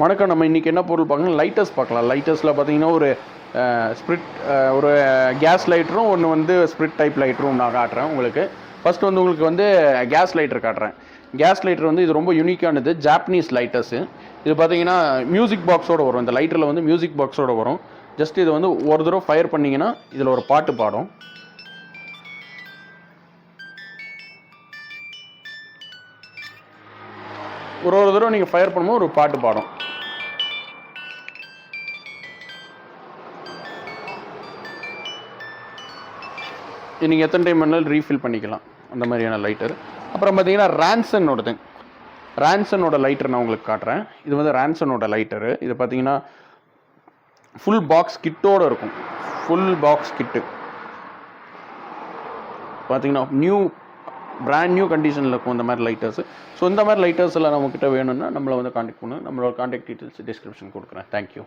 வணக்கம். நம்ம இன்றைக்கி என்ன பொருள் பார்க்கலாம், லைட்டர்ஸ் பார்க்கலாம். லைட்டர்ஸில் பார்த்தீங்கன்னா ஒரு ஸ்ப்ரிட் ஒரு கேஸ் லைட்டரும் ஒன்று வந்து ஸ்ப்ரிட் டைப் லைட்டரும் நான் காட்டுறேன் உங்களுக்கு. ஃபஸ்ட்டு வந்து உங்களுக்கு வந்து கேஸ் லைட்டர் காட்டுறேன். கேஸ் லைட்டர் வந்து இது ரொம்ப யூனிக்கானது, ஜாப்பனீஸ் லைட்டர்ஸு. இது பார்த்தீங்கன்னா மியூசிக் பாக்ஸோடு வரும். இந்த லைட்டரில் வந்து மியூசிக் பாக்ஸோடு வரும். ஜஸ்ட் இது வந்து ஒரு தடவை ஃபயர் பண்ணிங்கன்னா இதில் ஒரு பாட்டு பாடும். ஒரு தடவை நீங்கள் ஃபயர் பண்ணும்போது ஒரு பாட்டு பாடும். நீங்கள் எத்தனை டைம் வேணாலும் ரீஃபில் பண்ணிக்கலாம், அந்த மாதிரியான லைட்டர். அப்புறம் பார்த்தீங்கன்னா ரான்சனோட லைட்டர் நான் உங்களுக்கு காட்டுறேன். இது வந்து ரான்சனோட லைட்டரு. இது பார்த்தீங்கன்னா ஃபுல் பாக்ஸ் கிட்டோடு இருக்கும். ஃபுல் பாக்ஸ் கிட்டு பார்த்தீங்கன்னா பிராண்ட் நியூ கண்டிஷனில் இருக்கும் இந்த மாதிரி லைட்டர்ஸ். ஸோ இந்த மாதிரி லைட்டர்ஸ் எல்லாம் நம்மக்கிட்ட வேணும்னா நம்மளை வந்து காண்டாக்ட் பண்ணுங்கள். நம்மளோட காண்டாக்ட் டீட்டெயில்ஸ் டிஸ்கிரிப்ஷன் கொடுக்குறேன். தேங்க்யூ.